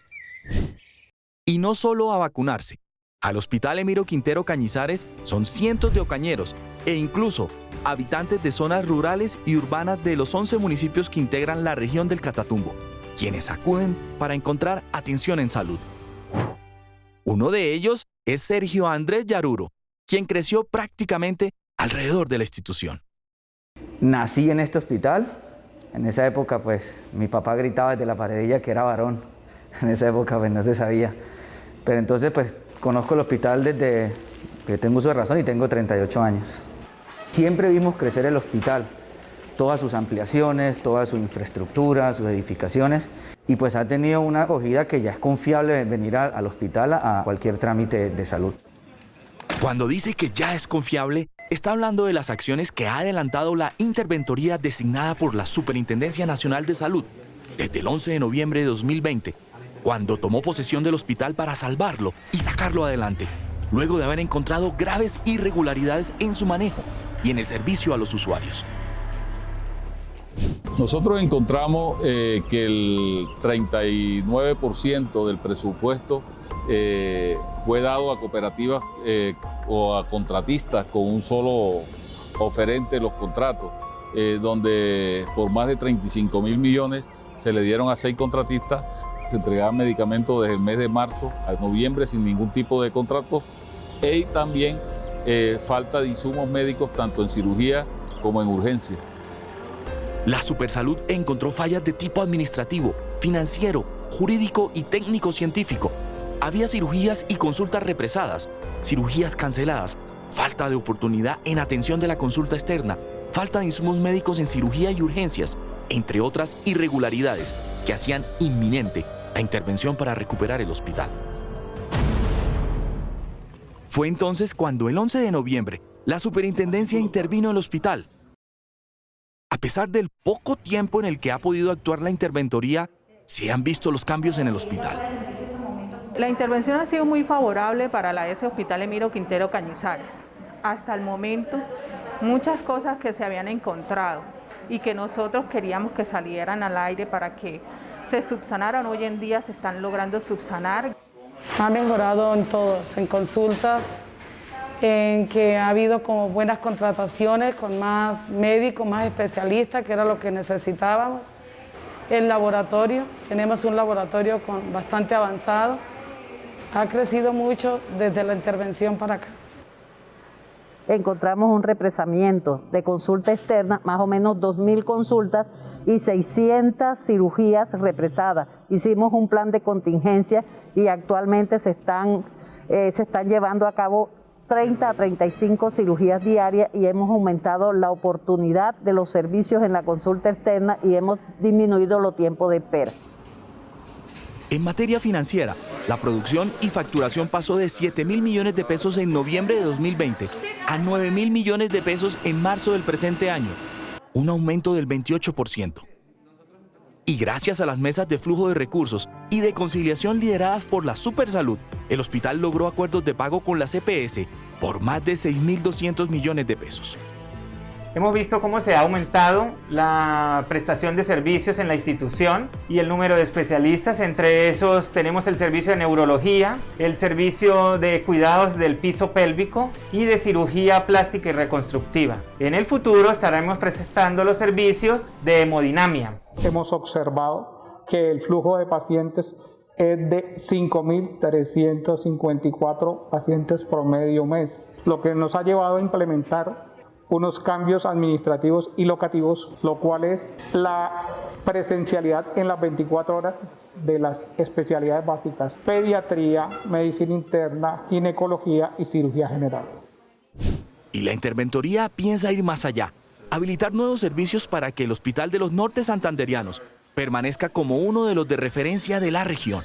Y no solo a vacunarse. Al Hospital Emiro Quintero Cañizares son cientos de ocañeros e incluso habitantes de zonas rurales y urbanas de los 11 municipios que integran la región del Catatumbo, quienes acuden para encontrar atención en salud. Uno de ellos es Sergio Andrés Yaruro, quien creció prácticamente alrededor de la institución. Nací en este hospital. En esa época, pues, mi papá gritaba desde la paredilla que era varón. En esa época, pues, no se sabía. Pero entonces, pues, conozco el hospital desde que tengo uso de razón y tengo 38 años. Siempre vimos crecer el hospital, todas sus ampliaciones, toda su infraestructura, sus edificaciones, y pues ha tenido una acogida que ya es confiable venir al hospital a cualquier trámite de salud. Cuando dice que ya es confiable, está hablando de las acciones que ha adelantado la interventoría designada por la Superintendencia Nacional de Salud desde el 11 de noviembre de 2020, cuando tomó posesión del hospital para salvarlo y sacarlo adelante, luego de haber encontrado graves irregularidades en su manejo y en el servicio a los usuarios. Nosotros encontramos que el 39% del presupuesto fue dado a cooperativas o a contratistas con un solo oferente de los contratos, donde por más de 35.000 millones se le dieron a 6 contratistas. Se entregaban medicamentos desde el mes de marzo a noviembre sin ningún tipo de contratos, y también falta de insumos médicos tanto en cirugía como en urgencia. La Supersalud encontró fallas de tipo administrativo, financiero, jurídico y técnico-científico, Había cirugías y consultas represadas, cirugías canceladas, falta de oportunidad en atención de la consulta externa, falta de insumos médicos en cirugía y urgencias, entre otras irregularidades que hacían inminente la intervención para recuperar el hospital. Fue entonces cuando el 11 de noviembre la superintendencia intervino en el hospital. A pesar del poco tiempo en el que ha podido actuar la interventoría, se han visto los cambios en el hospital. La intervención ha sido muy favorable para la ES Hospital Emiro Quintero Cañizares. Hasta el momento, muchas cosas que se habían encontrado y que nosotros queríamos que salieran al aire para que se subsanaran, hoy en día se están logrando subsanar. Ha mejorado en todos, en consultas, en que ha habido como buenas contrataciones con más médicos, más especialistas, que era lo que necesitábamos. El laboratorio, tenemos un laboratorio bastante avanzado, ha crecido mucho desde la intervención para acá. Encontramos un represamiento de consulta externa, más o menos 2.000 consultas y 600 cirugías represadas. Hicimos un plan de contingencia y actualmente se están llevando a cabo 30 a 35 cirugías diarias y hemos aumentado la oportunidad de los servicios en la consulta externa y hemos disminuido los tiempos de espera. En materia financiera, la producción y facturación pasó de 7.000 millones de pesos en noviembre de 2020 a 9.000 millones de pesos en marzo del presente año, un aumento del 28%. Y gracias a las mesas de flujo de recursos y de conciliación lideradas por la Supersalud, el hospital logró acuerdos de pago con la CPS por más de 6.200 millones de pesos. Hemos visto cómo se ha aumentado la prestación de servicios en la institución y el número de especialistas. Entre esos tenemos el servicio de neurología, el servicio de cuidados del piso pélvico y de cirugía plástica y reconstructiva. En el futuro estaremos prestando los servicios de hemodinamia. Hemos observado que el flujo de pacientes es de 5.354 pacientes promedio mes, lo que nos ha llevado a implementar unos cambios administrativos y locativos, lo cual es la presencialidad en las 24 horas de las especialidades básicas: pediatría, medicina interna, ginecología y cirugía general. Y la interventoría piensa ir más allá, habilitar nuevos servicios para que el Hospital de los Nortes Santanderianos permanezca como uno de los de referencia de la región.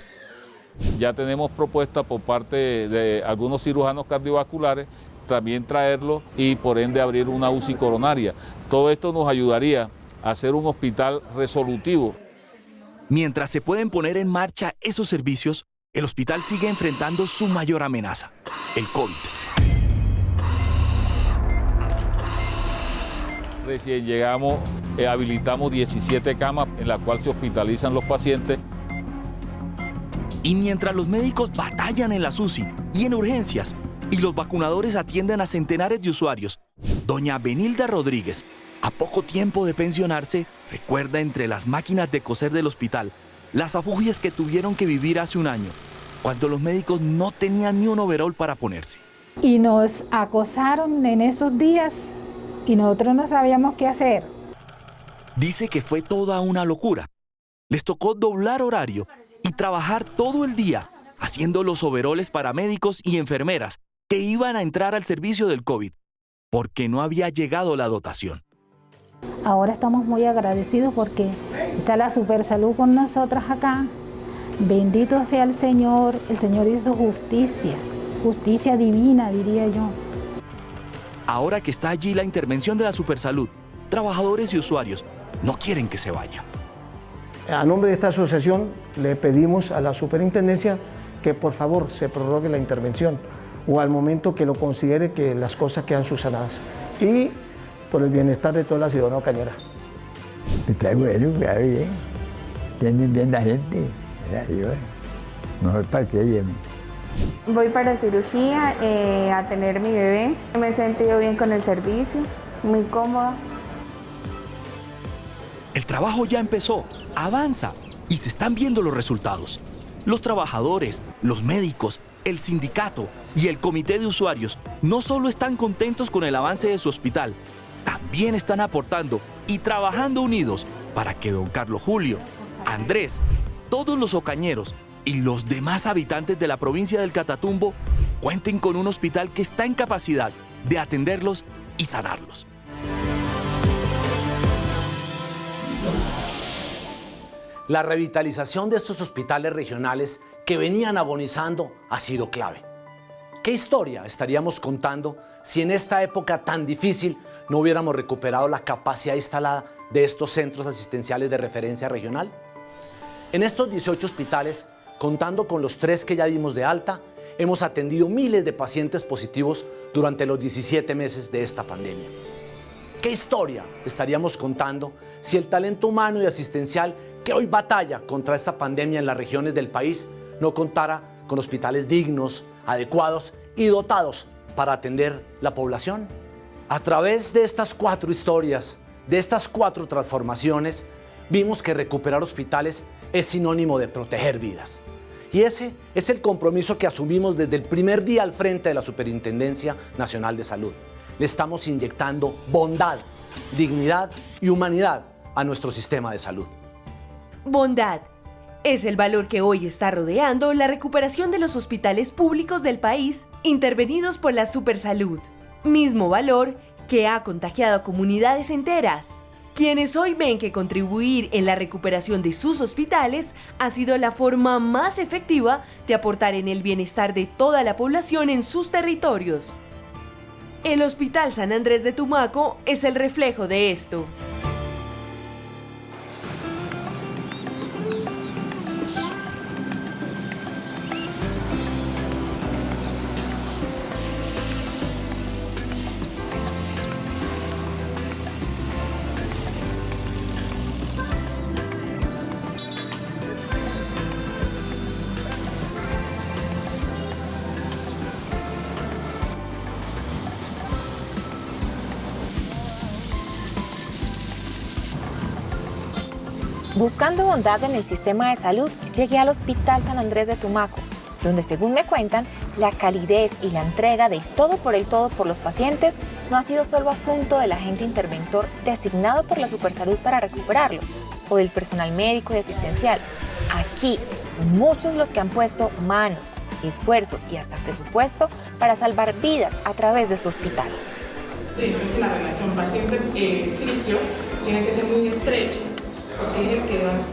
Ya tenemos propuesta por parte de algunos cirujanos cardiovasculares también traerlo y por ende abrir una UCI coronaria. Todo esto nos ayudaría a hacer un hospital resolutivo. Mientras se pueden poner en marcha esos servicios, el hospital sigue enfrentando su mayor amenaza, el COVID. Recién llegamos, habilitamos 17 camas en las cuales se hospitalizan los pacientes. Y mientras los médicos batallan en las UCI y en urgencias, y los vacunadores atienden a centenares de usuarios, doña Benilda Rodríguez, a poco tiempo de pensionarse, recuerda entre las máquinas de coser del hospital las afugias que tuvieron que vivir hace un año, cuando los médicos no tenían ni un overol para ponerse. Y nos acosaron en esos días y nosotros no sabíamos qué hacer. Dice que fue toda una locura. Les tocó doblar horario y trabajar todo el día haciendo los overoles para médicos y enfermeras que iban a entrar al servicio del COVID, porque no había llegado la dotación. Ahora estamos muy agradecidos porque está la Supersalud con nosotras acá. Bendito sea el Señor hizo justicia, justicia divina, diría yo. Ahora que está allí la intervención de la Supersalud, trabajadores y usuarios no quieren que se vaya. A nombre de esta asociación le pedimos a la superintendencia que por favor se prorrogue la intervención o al momento que lo considere que las cosas quedan subsanadas y por el bienestar de toda la ciudadanía cañera. Está bueno, está bien. Tienen bien la gente. Mejor para que ella. Voy para cirugía a tener mi bebé. Me he sentido bien con el servicio, muy cómoda. El trabajo ya empezó, avanza y se están viendo los resultados. Los trabajadores, los médicos, el sindicato y el comité de usuarios no solo están contentos con el avance de su hospital, también están aportando y trabajando unidos para que don Carlos Julio, Andrés, todos los ocañeros y los demás habitantes de la provincia del Catatumbo cuenten con un hospital que está en capacidad de atenderlos y sanarlos. La revitalización de estos hospitales regionales que venían agonizando ha sido clave. ¿Qué historia estaríamos contando si en esta época tan difícil no hubiéramos recuperado la capacidad instalada de estos centros asistenciales de referencia regional? En estos 18 hospitales, contando con los 3 que ya dimos de alta, hemos atendido miles de pacientes positivos durante los 17 meses de esta pandemia. ¿Qué historia estaríamos contando si el talento humano y asistencial que hoy batalla contra esta pandemia en las regiones del país no contara con hospitales dignos, adecuados y dotados para atender la población? A través de estas 4 historias, de estas 4 transformaciones, vimos que recuperar hospitales es sinónimo de proteger vidas. Y ese es el compromiso que asumimos desde el primer día al frente de la Superintendencia Nacional de Salud. Le estamos inyectando bondad, dignidad y humanidad a nuestro sistema de salud. Bondad es el valor que hoy está rodeando la recuperación de los hospitales públicos del país intervenidos por la Supersalud. Mismo valor que ha contagiado a comunidades enteras, quienes hoy ven que contribuir en la recuperación de sus hospitales ha sido la forma más efectiva de aportar en el bienestar de toda la población en sus territorios. El Hospital San Andrés de Tumaco es el reflejo de esto. Buscando bondad en el sistema de salud, llegué al Hospital San Andrés de Tumaco, donde, según me cuentan, la calidez y la entrega del todo por el todo por los pacientes no ha sido solo asunto del agente interventor designado por la Supersalud para recuperarlo, o del personal médico y asistencial. Aquí son muchos los que han puesto manos, esfuerzo y hasta presupuesto para salvar vidas a través de su hospital. Entonces la relación paciente-fisio tiene que ser muy estrecha.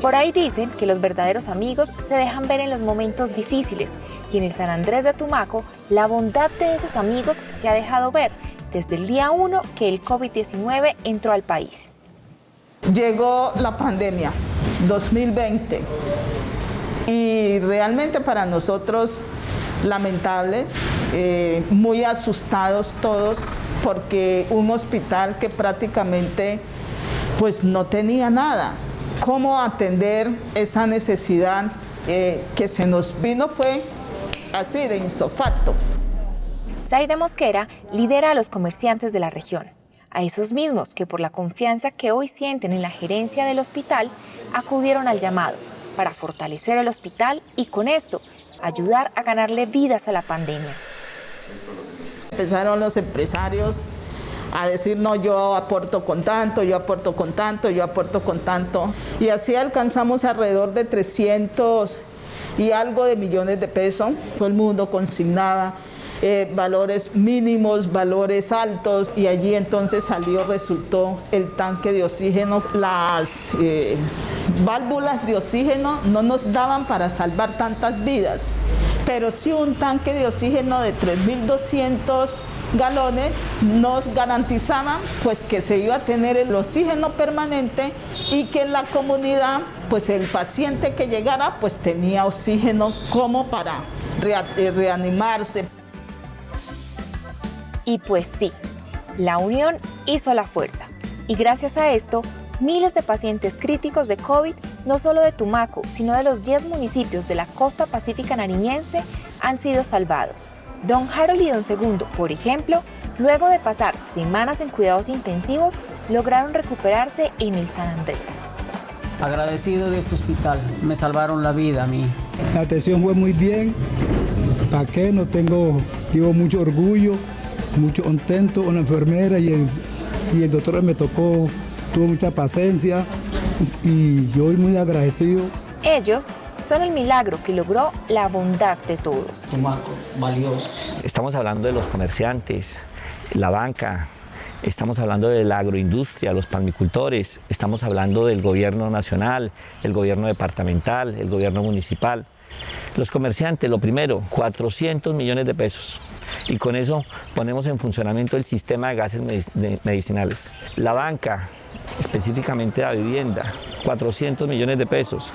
Por ahí dicen que los verdaderos amigos se dejan ver en los momentos difíciles, y en el San Andrés de Tumaco la bondad de esos amigos se ha dejado ver desde el día 1 que el COVID-19 entró al país. Llegó la pandemia 2020 y realmente para nosotros lamentable, muy asustados todos, porque un hospital que prácticamente pues no tenía nada. ¿Cómo atender esa necesidad que se nos vino? Fue así de insofacto. Zaida Mosquera lidera a los comerciantes de la región, a esos mismos que por la confianza que hoy sienten en la gerencia del hospital, acudieron al llamado para fortalecer el hospital y con esto ayudar a ganarle vidas a la pandemia. Empezaron los empresarios a decir, no, yo aporto con tanto, yo aporto con tanto, yo aporto con tanto. Y así alcanzamos alrededor de 300 y algo de millones de pesos. Todo el mundo consignaba valores mínimos, valores altos, y allí entonces resultó el tanque de oxígeno. Las válvulas de oxígeno no nos daban para salvar tantas vidas, pero sí un tanque de oxígeno de 3.200 galones nos garantizaban pues que se iba a tener el oxígeno permanente y que en la comunidad pues el paciente que llegara pues tenía oxígeno como para reanimarse. Y pues sí, la unión hizo la fuerza, y gracias a esto miles de pacientes críticos de COVID, no solo de Tumaco, sino de los 10 municipios de la costa pacífica nariñense, han sido salvados. Don Harold y Don Segundo, por ejemplo, luego de pasar semanas en cuidados intensivos, lograron recuperarse en el San Andrés. Agradecido de este hospital, me salvaron la vida a mí. La atención fue muy bien, ¿para qué? Llevo mucho orgullo, mucho contento con la enfermera y el doctor me tocó, tuvo mucha paciencia y yo muy agradecido. Ellos son el milagro que logró la bondad de todos. Tumaco, valiosos. Estamos hablando de los comerciantes, la banca, estamos hablando de la agroindustria, los palmicultores, estamos hablando del gobierno nacional, el gobierno departamental, el gobierno municipal. Los comerciantes, lo primero, 400 millones de pesos. Y con eso ponemos en funcionamiento el sistema de gases medicinales. La banca, específicamente la vivienda, 400 millones de pesos.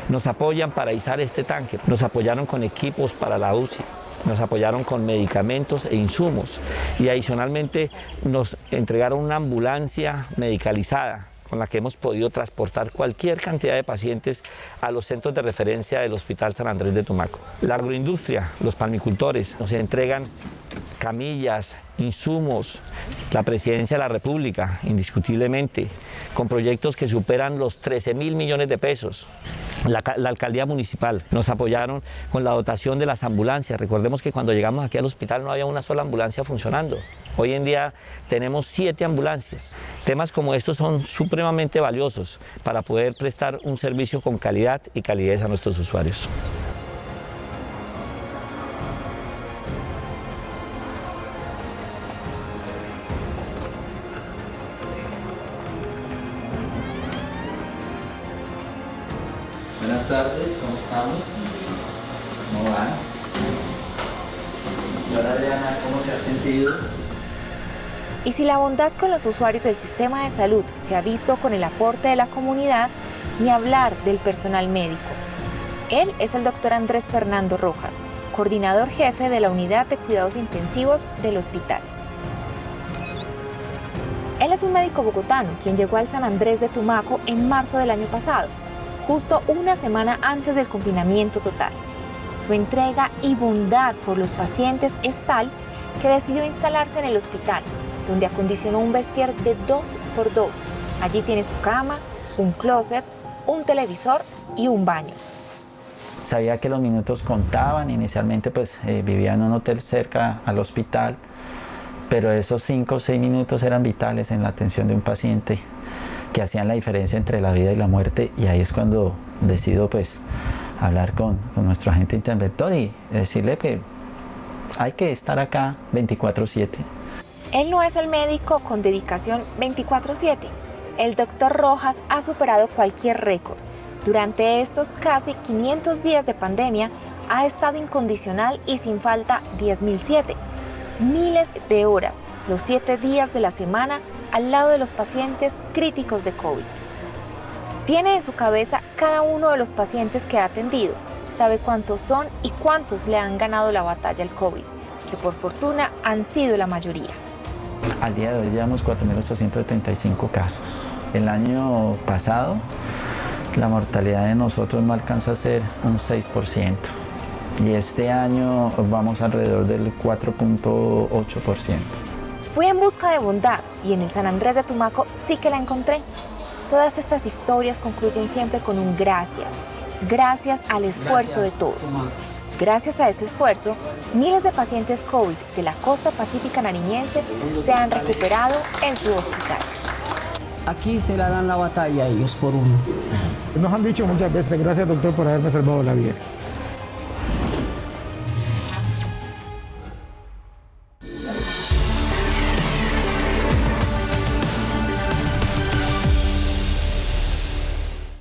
Nos apoyan para izar este tanque, nos apoyaron con equipos para la UCI, nos apoyaron con medicamentos e insumos y adicionalmente nos entregaron una ambulancia medicalizada con la que hemos podido transportar cualquier cantidad de pacientes a los centros de referencia del Hospital San Andrés de Tumaco. La agroindustria, los palmicultores, nos entregan camillas, insumos, la Presidencia de la República, indiscutiblemente, con proyectos que superan los 13.000 millones de pesos. La alcaldía municipal nos apoyaron con la dotación de las ambulancias. Recordemos que cuando llegamos aquí al hospital no había una sola ambulancia funcionando. Hoy en día tenemos 7 ambulancias. Temas como estos son supremamente valiosos para poder prestar un servicio con calidad y calidez a nuestros usuarios. Buenas tardes, ¿cómo estamos? ¿Cómo van? Señora Adriana, ¿cómo se ha sentido? Y si la bondad con los usuarios del sistema de salud se ha visto con el aporte de la comunidad, ni hablar del personal médico. Él es el doctor Andrés Fernando Rojas, coordinador jefe de la Unidad de Cuidados Intensivos del hospital. Él es un médico bogotano quien llegó al San Andrés de Tumaco en marzo del año pasado, justo una semana antes del confinamiento total. Su entrega y bondad por los pacientes es tal que decidió instalarse en el hospital, donde acondicionó un vestier de 2x2. Allí tiene su cama, un closet, un televisor y un baño. Sabía que los minutos contaban. Inicialmente pues vivía en un hotel cerca al hospital, pero esos 5 o 6 minutos eran vitales en la atención de un paciente que hacían la diferencia entre la vida y la muerte, y ahí es cuando decido pues hablar con nuestro agente interventor y decirle que hay que estar acá 24/7. Él no es el médico con dedicación 24/7. El doctor Rojas ha superado cualquier récord. Durante estos casi 500 días de pandemia ha estado incondicional y sin falta 10.007. Miles de horas, los 7 días de la semana, al lado de los pacientes críticos de COVID. Tiene en su cabeza cada uno de los pacientes que ha atendido, sabe cuántos son y cuántos le han ganado la batalla al COVID, que por fortuna han sido la mayoría. Al día de hoy llevamos 4.875 casos. El año pasado la mortalidad de nosotros no alcanzó a ser un 6%. Y este año vamos alrededor del 4.8%. Fui en busca de bondad y en el San Andrés de Tumaco sí que la encontré. Todas estas historias concluyen siempre con un gracias. Gracias al esfuerzo de todos. Gracias a ese esfuerzo, miles de pacientes COVID de la costa pacífica nariñense se han recuperado en su hospital. Aquí se la dan la batalla ellos por uno. Nos han dicho muchas veces, gracias doctor por haberme salvado la vida.